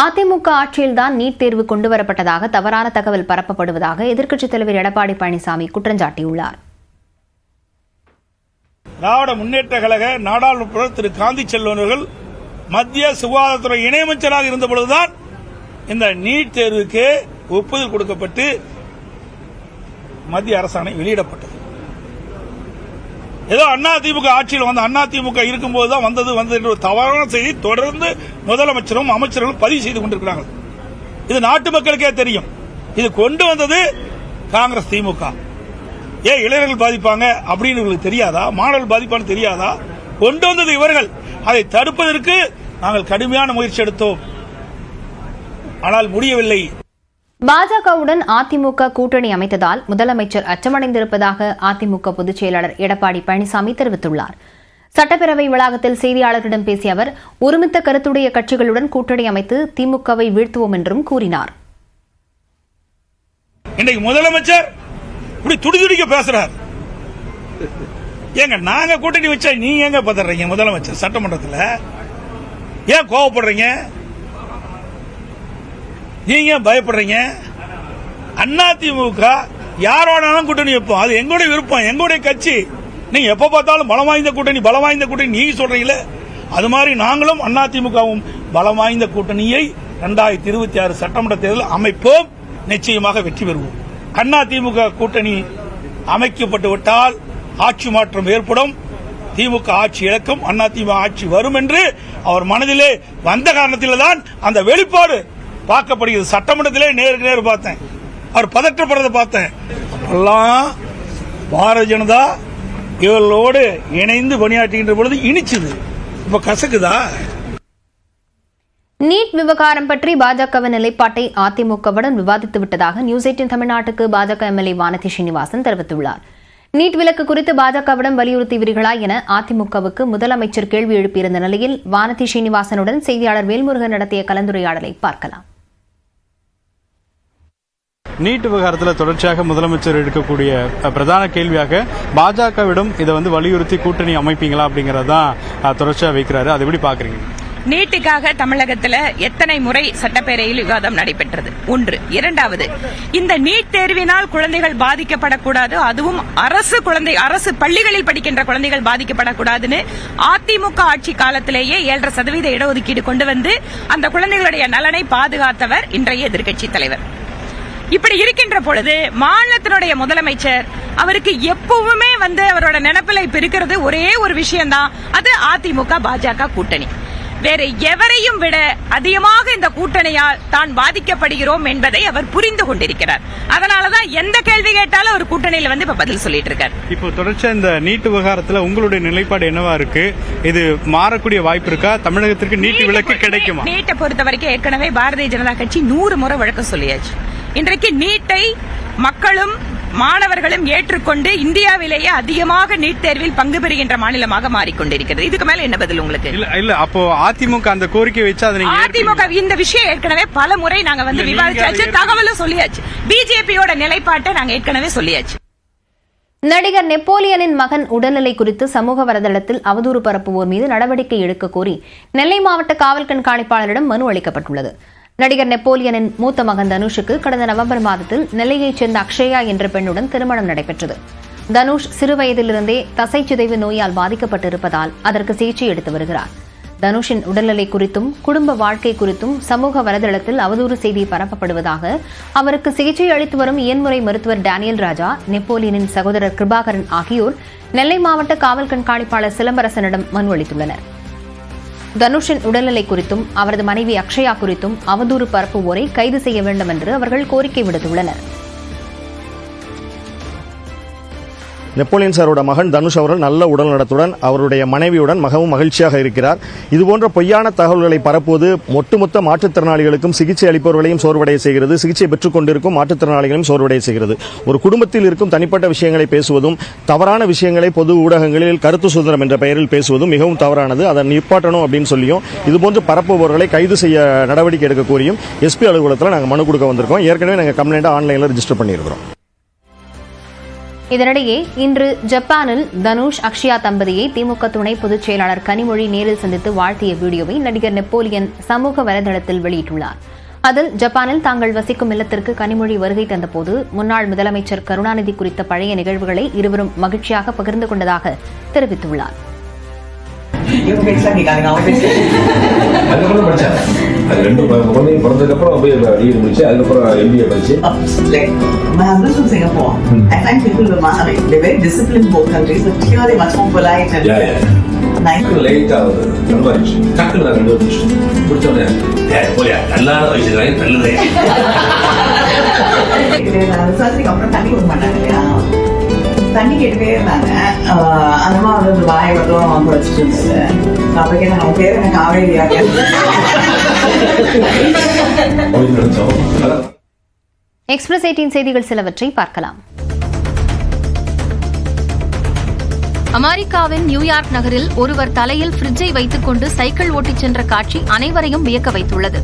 AIADMK ஆட்சியில்தான் NEET தேர்வு கொண்டுவரப்பட்டதாக தவறான தகவல் பரப்பப்படுவதாக எதிர்க்கட்சித் தலைவர் எடப்பாடி பழனிசாமி குற்றம் சாட்டியுள்ளார். திராவிட முன்னேற்ற கழக நாடாளுமன்ற திரு காந்தி செல்வன் அவர்கள் மத்திய சுகாதாரத்துறை இணையமைச்சராக இருந்தபொழுதுதான் இந்த நீட் தேர்வுக்கு ஒப்புதல் கொடுக்கப்பட்டு மத்திய அரசாணை வெளியிடப்பட்டது. ஏதோ அதிமுக ஆட்சியில் வந்து அதிமுக இருக்கும்போதுதான் வந்தது என்ற ஒரு தவறான செய்தி தொடர்ந்து முதலமைச்சரும் அமைச்சர்களும் பதிவு செய்து கொண்டிருக்கிறார்கள். இது நாட்டு மக்களுக்கே தெரியும். இது கொண்டு வந்தது காங்கிரஸ் திமுக. ஏன் இளைஞர்கள் பாதிப்பாங்க அப்படின்னு இவர்களுக்கு தெரியாதா? மாணவர்கள் பாதிப்பான்னு தெரியாதா? கொண்டு வந்தது இவர்கள். அதை தடுப்பதற்கு நாங்கள் கடுமையான முயற்சி எடுத்தோம், ஆனால் முடியவில்லை. பாஜகவுடன் அதிமுக கூட்டணி அமைத்ததால் முதலமைச்சர் அச்சமடைந்திருப்பதாக அதிமுக பொதுச் செயலாளர் எடப்பாடி பழனிசாமி தெரிவித்துள்ளார். சட்டப்பேரவை வளாகத்தில் செய்தியாளர்களிடம் பேசிய அவர், ஒருமித்த கருத்துடைய கட்சிகளுடன் கூட்டணி அமைத்து திமுகவை வீழ்த்துவோம் என்றும் கூறினார். இன்றைக்கு முதலமைச்சர் இப்படி துடிதுடிக்க பேசுறார். ஏங்க நாங்க கூட்டணி வச்சா நீங்க எங்க பதறீங்க? முதலமைச்சர் சட்டமன்றத்தில் ஏன் கோவப்படுறீங்க? நீங்க பயப்படுறீங்க? அதிமுக யாரோடாலும் கூட்டணி வைப்போம், அது எங்களுடைய விருப்பம், எங்களுடைய கட்சி. நீங்க எப்ப பார்த்தாலும் பலம் வாய்ந்த கூட்டணி நீங்க சொல்றீங்களே, அது மாதிரி நாங்களும் அதிமுகவும் பலம் வாய்ந்த கூட்டணியை 2026 சட்டமன்ற தேர்தல் அமைப்போம். நிச்சயமாக வெற்றி பெறுவோம். அதிமுக கூட்டணி அமைக்கப்பட்டு விட்டால் ஆட்சி மாற்றம் ஏற்படும். திமுக ஆட்சி இழக்கும், அதிமுக ஆட்சி வரும் என்று அவர் மனதிலே வந்த காரணத்தில்தான் அந்த வெளிப்பாடு பார்க்கப்படுகிறது. சட்டமன்றத்திலே நேருக்கு நேர் பார்த்தேன், அவர் பதற்றப்படுறதை பார்த்தேன். அப்பெல்லாம் பாரதிய ஜனதா இவர்களோடு இணைந்து பணியாற்றுகின்ற பொழுது இனிச்சது, இப்ப கசக்குதா? நீட் விவகாரம் பற்றி பாஜகவின் நிலைப்பாட்டை அதிமுகவுடன் விவாதித்து விட்டதாக நியூஸ் 18 தமிழ்நாட்டுக்கு பாஜக எம்எல்ஏ வானதி ஸ்ரீனிவாசன் தெரிவித்துள்ளார். நீட் விலக்கு குறித்து பாஜகவிடம் வலியுறுத்துவீர்களா என அதிமுகவுக்கு முதலமைச்சர் கேள்வி எழுப்பியிருந்த நிலையில் வானதி ஸ்ரீனிவாசனுடன் செய்தியாளர் வேல்முருகன் நடத்திய கலந்துரையாடலை பார்க்கலாம். நீட் விவகாரத்தில் தொடர்ச்சியாக முதலமைச்சர் எடுக்கக்கூடிய பிரதான கேள்வியாக பாஜகவிடம் இதை வலியுறுத்தி கூட்டணி அமைப்பீங்களா அப்படிங்கறதான் தொடர்ச்சியாக வைக்கிறாரு. அதை எப்படி பாக்குறீங்க? நீட்டுக்காக தமிழகத்தில் எத்தனை முறை சட்டப்பேரவையில் விவாதம் நடைபெற்றது? ஒன்று. இரண்டாவது, இந்த நீட் தேர்வினால் குழந்தைகள் பாதிக்கப்படக்கூடாது, அதுவும் அரசு பள்ளிகளில் படிக்கின்ற குழந்தைகள் பாதிக்கப்படக்கூடாதுன்னு அதிமுக ஆட்சி காலத்திலேயே 7.5% இடஒதுக்கீடு கொண்டு வந்து அந்த குழந்தைகளுடைய நலனை பாதுகாத்தவர் இன்றைய எதிர்க்கட்சித் தலைவர். இப்படி இருக்கின்ற பொழுது மாநிலத்தினுடைய முதலமைச்சர் அவருக்கு எப்பவுமே அவரோட நினைப்பில் இப்ப இருக்கிறது ஒரே ஒரு விஷயம்தான், அது அதிமுக பாஜக கூட்டணி. வேற எவரையும் விட அதிகமாக இந்த கூட்டணியால் தான் பாதிக்கப்படுகிறோம் என்பதை அவர் புரிந்து கொண்டிருக்கிறார். அதனாலதான் எந்த கேள்வி கேட்டாலும் ஒரு கூட்டணியில இப்ப பதில் சொல்லிட்டு இருக்கார். இப்போ தொடர்ச்சியா இந்த நீட் விவகாரத்துல உங்களுடைய நிலைப்பாடு என்னவா இருக்கு? இது மாறக்கூடிய வாய்ப்பு இருக்கா? தமிழகத்திற்கு நீட் விலக்கு கிடைக்குமா? நீட்டை பொறுத்த வரைக்கும் ஏற்கனவே பாரதிய ஜனதா கட்சி 100 முறை வழக்கம் சொல்லியாச்சு. இன்றைக்கு நீட்டை மக்களும் மாணவர்களும் ஏற்றுக்கொண்டு இந்தியாவிலேயே அதிகமாக நீட் தேர்வில் பங்கு பெறுகின்ற மாநிலமாக மாறிக்கொண்டிருக்கிறது. இதுக்கு மேல என்ன பதில் உங்களுக்கு? இல்ல அப்போ அதிமுக அந்த கோரிக்கை வச்சா அதிமுக இந்த விஷயம் ஏற்கனவே பல முறை நாங்க விவாதிச்சாச்சு, தகவலும் சொல்லியாச்சு. பிஜேபியோட நிலைப்பாட்டை நாங்க ஏற்கனவே சொல்லியாச்சு. நடிகர் நெப்போலியனின் மகன் உடல்நிலை குறித்து சமூக வலைதளத்தில் அவதூறு பரப்புவோர் மீது நடவடிக்கை எடுக்க கோரி நெல்லை மாவட்ட காவல் கண்காணிப்பாளரிடம் மனு அளிக்கப்பட்டுள்ளது. நடிகர் நெப்போலியனின் மூத்த மகன் தனுஷுக்கு கடந்த நவம்பர் மாதத்தில் நெல்லையைச் சேர்ந்த அக்ஷயா என்ற பெண்ணுடன் திருமணம் நடைபெற்றது. தனுஷ் சிறுவயதிலிருந்தே தசை சிதைவு நோயால் பாதிக்கப்பட்டிருப்பதால் அதற்கு சிகிச்சை எடுத்து வருகிறார். தனுஷின் உடல்நிலை குறித்தும் குடும்ப வாழ்க்கை குறித்தும் சமூக வலைதளத்தில் அவதூறு செய்தி பரப்பப்படுவதாக அவருக்கு சிகிச்சை அளித்து வரும் இயன்முறை மருத்துவர் டேனியல் ராஜா, நெப்போலியனின் சகோதரர் கிருபாகரன் ஆகியோர் நெல்லை மாவட்ட காவல் கண்காணிப்பாளர் சிலம்பரசனிடம் மனு அளித்துள்ளனர். தனுஷின் உடல்நிலை குறித்தும் அவரது மனைவி அக்ஷயா குறித்தும் அவதூறு பரப்புவோரை கைது செய்ய வேண்டும் என்று அவர்கள் கோரிக்கை விடுத்துள்ளனர். நெப்போலியன் சாரோட மகன் தனுஷ் அவர்கள் நல்ல உடல் நலத்துடன் அவருடைய மனைவியுடன் மிகவும் மகிழ்ச்சியாக இருக்கிறார். இதுபோன்ற பொய்யான தகவல்களை பரப்புவது ஒட்டுமொத்த மாற்றுத்திறனாளிகளுக்கும் சிகிச்சை அளிப்பவர்களையும் சோர்வடைய செய்கிறது, சிகிச்சை பெற்றுக் கொண்டிருக்கும் மாற்றுத்திறனாளிகளையும் சோர்வடைய செய்கிறது. ஒரு குடும்பத்தில் இருக்கும் தனிப்பட்ட விஷயங்களை பேசுவதும் தவறான விஷயங்களை பொது ஊடகங்களில் கருத்து சுதந்திரம் என்ற பெயரில் பேசுவதும் மிகவும் தவறானது. அதை நிப்பாட்டணும் அப்படின்னு சொல்லியும் இதுபோன்று பரப்புபவர்களை கைது செய்ய நடவடிக்கை எடுக்க கோரியும் எஸ்பி அலுவலகத்தில் நாங்கள் மனு கொடுக்க வந்திருக்கோம். ஏற்கனவே நாங்கள் கம்ப்ளைண்ட் ஆன்லைனில் ரெஜிஸ்டர் பண்ணியிருக்கிறோம். இதனிடையே இன்று ஜப்பானில் தனுஷ் அக்ஷயா தம்பதியை திமுக துணை பொதுச் செயலாளர் கனிமொழி நேரில் சந்தித்து வாழ்த்திய வீடியோவை நடிகர் நெப்போலியன் சமூக வலைதளத்தில் வெளியிட்டுள்ளார். அதில் ஜப்பானில் தாங்கள் வசிக்கும் இல்லத்திற்கு கனிமொழி வருகை தந்தபோது முன்னாள் முதலமைச்சர் கருணாநிதி குறித்த பழைய நிகழ்வுகளை இருவரும் மகிழ்ச்சியாக பகிர்ந்து கொண்டதாக தெரிவித்துள்ளார். அதுக்கப்புறம் படிச்சேன். அது ரெண்டு குழந்தைங்க பிறந்ததுக்கப்புறம் போய் டிகிரி முடிச்சு அதுக்கப்புறம் MBA படிச்சு. My husband's from Singapore. I find people they're very disciplined in both countries, but here they're much more polite and nice. லைட்டா ரொம்ப இருந்துச்சு. டக்குனு நான் 2 வருஷம் முடிச்சோடனே போலியா நல்லான வயசு நல்லதே. விசாரிச்சுக்கு அப்புறம் தண்ணி கொடுக்க மாட்டாங்க இல்லையா, தண்ணி கேட்டுட்டே இருந்தாங்க. அந்த மாதிரி வந்து வாயை மட்டும் குறைச்சிட்டு இருந்தது. அப்ப கேட்டாங்க அவங்க பேர் என்ன காவேரியா நினைச்சோம். எக்ஸ்பிரஸ் 18 செய்திகள் சிலவற்றை பார்க்கலாம். அமெரிக்காவின் நியூயார்க் நகரில் ஒருவர் தலையில் ஃப்ரிட்ஜை வைத்துக் கொண்டு சைக்கிள் ஓட்டிச் சென்ற காட்சி அனைவரையும் வியக்க வைத்துள்ளது.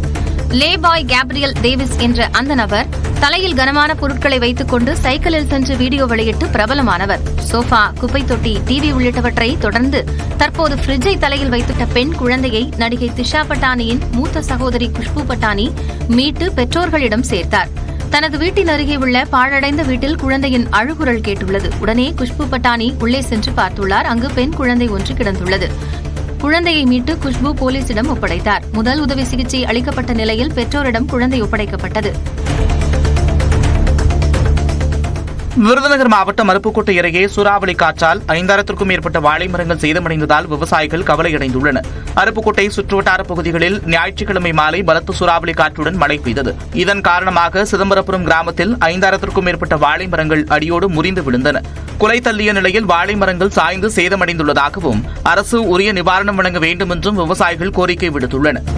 லேபாய் கேப்ரியல் டேவிஸ் என்ற அந்த நபர் தலையில் கனமான பொருட்களை வைத்துக் கொண்டு சைக்கிளில் சென்று வீடியோ வெளியிட்டு பிரபலமானவர். சோஃபா, குப்பை தொட்டி, டிவி உள்ளிட்டவற்றை தொடர்ந்து தற்போது ஃப்ரிட்ஜை தலையில் வைத்துட்ட பெண் குழந்தையை நடிகை திஷா பட்டானியின் மூத்த சகோதரி குஷ்பு பட்டானி மீட்டு பெற்றோர்களிடம் சேர்த்தார். தனது வீட்டின் அருகே உள்ள பாழடைந்த வீட்டில் குழந்தையின் அழுகுரல் கேட்டுள்ளது. உடனே குஷ்பு பட்டானி உள்ளே சென்று பார்த்துள்ளார். அங்கு பெண் குழந்தை ஒன்று கிடந்துள்ளது. குழந்தையை மீட்டு குஷ்பு போலீசிடம் ஒப்படைத்தார். முதல் உதவி சிகிச்சை அளிக்கப்பட்ட நிலையில் பெற்றோரிடம் குழந்தை ஒப்படைக்கப்பட்டது. விருதுநகர் மாவட்டம் அருப்புக்கோட்டை அருகே சூறாவளி காற்றால் 5000க்கும் மேற்பட்ட வாழை மரங்கள் சேதமடைந்ததால் விவசாயிகள் கவலையடைந்துள்ளனர். அருப்புக்கோட்டை சுற்றுவட்டார பகுதிகளில் ஞாயிற்றுக்கிழமை மாலை பலத்த சூறாவளி காற்றுடன் மழை பெய்தது. இதன் காரணமாக சிதம்பரபுரம் கிராமத்தில் 5000க்கும் மேற்பட்ட வாழை மரங்கள் அடியோடு முறிந்து விழுந்தன. குலை தள்ளிய நிலையில் வாழை மரங்கள் சாய்ந்து சேதமடைந்துள்ளதாகவும் அரசு உரிய நிவாரணம் வழங்க வேண்டும் என்றும் விவசாயிகள் கோரிக்கை விடுத்துள்ளனர்.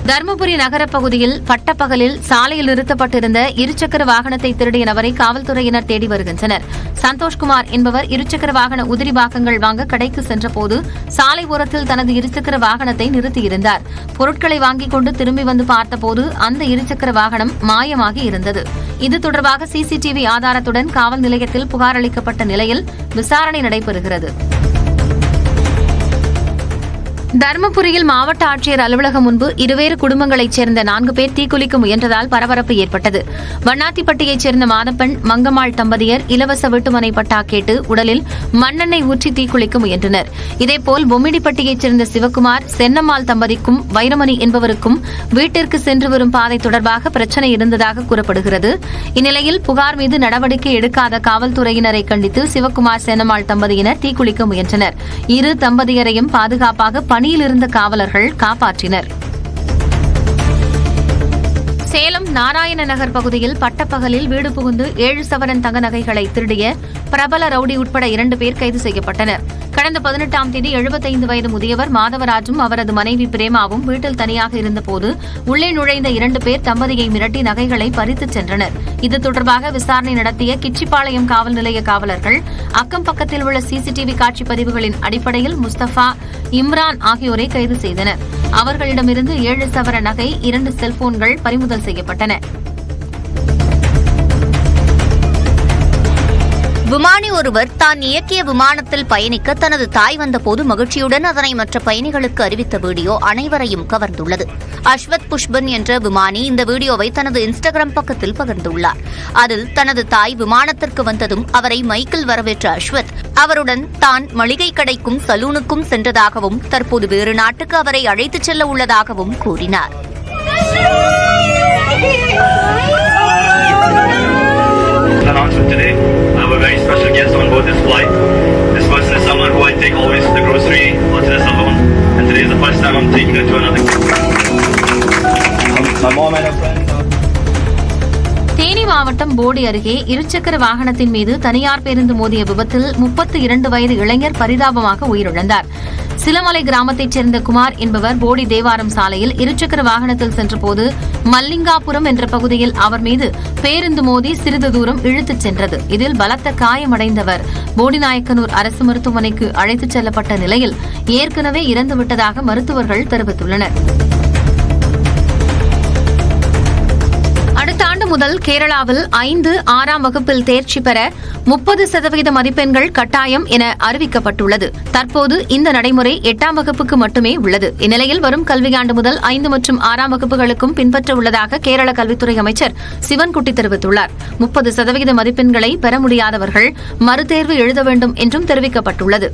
தருமபுரி நகரப் பகுதியில் பட்டப்பகலில் சாலையில் நிறுத்தப்பட்டிருந்த இருசக்கர வாகனத்தை திருடிய நபரை காவல்துறையினர் தேடி வருகின்றனர். சந்தோஷ்குமார் என்பவர் இருசக்கர வாகன உதிரி பாகங்கள் வாங்க கடைக்கு சென்றபோது சாலை ஓரத்தில் தனது இருசக்கர வாகனத்தை நிறுத்தியிருந்தார். பொருட்களை வாங்கிக் கொண்டு திரும்பி வந்து பார்த்தபோது அந்த இருசக்கர வாகனம் மாயமாகி இருந்தது. இது தொடர்பாக சிசிடிவி ஆதாரத்துடன் காவல் நிலையத்தில் புகார் அளிக்கப்பட்ட நிலையில் விசாரணை நடைபெறுகிறது. தருமபுரியில் மாவட்ட ஆட்சியர் அலுவலகம் முன்பு இருவேறு குடும்பங்களைச் சேர்ந்த 4 பேர் தீக்குளிக்க முயன்றதால் பரபரப்பு ஏற்பட்டது. வண்ணாத்திப்பட்டியைச் சேர்ந்த மாதப்பெண் மங்கம்மாள் தம்பதியர் இலவச வீட்டுமனை பட்டா கேட்டு உடலில் மண்ணெண்ணெய் ஊற்றி தீக்குளிக்க முயன்றனர். இதேபோல் பொம்மிடிப்பட்டியைச் சேர்ந்த சிவக்குமார், சென்னம்மாள் தம்பதிக்கும் வைரமணி என்பவருக்கும் வீட்டிற்கு சென்று வரும் பாதை தொடர்பாக பிரச்சினை இருந்ததாக கூறப்படுகிறது. இந்நிலையில் புகார் மீது நடவடிக்கை எடுக்காத காவல்துறையினரை கண்டித்து சிவக்குமார், சென்னம்மாள் தம்பதியினர் தீக்குளிக்க முயன்றனர். இரு தம்பதியரையும் பாதுகாப்பாக பணியில் இருந்த காவலர்கள் காப்பாற்றினர். சேலம் நாராயண நகர் பகுதியில் பட்டப்பகலில் வீடு புகுந்து 7 சவரன் தங்க நகைகளை திருடிய பிரபல ரவுடி உட்பட 2 பேர் கைது செய்யப்பட்டனர். கடந்த 18ஆம் தேதி 75 வயது முதியவர் மாதவராஜும் அவரது மனைவி பிரேமாவும் வீட்டில் தனியாக இருந்தபோது உள்ளே நுழைந்த 2 பேர் தம்பதியை மிரட்டி நகைகளை பறித்துச் சென்றனர். இது தொடர்பாக விசாரணை நடத்திய கிச்சிப்பாளையம் காவல் நிலைய காவலர்கள் அக்கம் பக்கத்தில் உள்ள சிசிடிவி காட்சி பதிவுகளின் அடிப்படையில் முஸ்தபா, இம்ரான் ஆகியோரை கைது செய்தனர். அவர்களிடமிருந்து 7 சவர நகை, 2 செல்போன்கள் பறிமுதல் செய்யப்பட்டன. விமானி ஒருவர் தான் இயக்கிய விமானத்தில் பயணிக்க தனது தாய் வந்தபோது மகிழ்ச்சியுடன் அதனை மற்ற பயணிகளுக்கு அறிவித்த வீடியோ அனைவரையும் கவர்ந்துள்ளது. அஸ்வத் புஷ்பன் என்ற விமானி இந்த வீடியோவை தனது இன்ஸ்டாகிராம் பக்கத்தில் பகிர்ந்துள்ளார். அதில் தனது தாய் விமானத்திற்கு வந்ததும் அவரை மைக்கில் வரவேற்ற அஸ்வத் அவருடன் தான் மளிகை கடைக்கும் சலூனுக்கும் சென்றதாகவும் தற்போது வேறு நாட்டுக்கு அவரை அழைத்துச் செல்ல உள்ளதாகவும் கூறினார். A very special guest on board this flight. This person is someone who I take always to the grocery or to the salon, and today is the first time I'm taking her to another. My mom and her friend. Theni மாவட்டம் போடி அருகே இருசக்கர வாகனத்தின் மீது தனியார் பேருந்து மோதிய விபத்தில் 32 வயது இளைஞர் பரிதாபமாக உயிரிழந்தார். சிலமலை கிராமத்தைச் சேர்ந்த குமார் என்பவர் போடி தேவாரம் சாலையில் இருசக்கர வாகனத்தில் சென்றபோது மல்லிங்காபுரம் என்ற பகுதியில் அவர் மீது பேருந்து மோதி சிறிது தூரம் இழுத்துச் சென்றது. இதில் பலத்த காயமடைந்தவர் போடிநாயக்கனூர் அரசு மருத்துவமனைக்கு அழைத்துச் செல்லப்பட்ட நிலையில் ஏற்கனவே இறந்துவிட்டதாக மருத்துவர்கள் தெரிவித்துள்ளனர். அடுத்த ஆண்டு முதல் கேரளாவில் 5, 6ஆம் வகுப்பில் தேர்ச்சி பெற 30% மதிப்பெண்கள் கட்டாயம் என அறிவிக்கப்பட்டுள்ளது. தற்போது இந்த நடைமுறை 8ஆம் வகுப்புக்கு மட்டுமே உள்ளது. இந்நிலையில் வரும் கல்வியாண்டு முதல் 5 மற்றும் 6ஆம் வகுப்புகளுக்கும் பின்பற்ற உள்ளதாக கேரள கல்வித்துறை அமைச்சர் சிவன்குட்டி தெரிவித்துள்ளார். 30% மதிப்பெண்களை பெற முடியாதவர்கள் மறுதேர்வு எழுத வேண்டும் என்றும் தெரிவிக்கப்பட்டுள்ளது.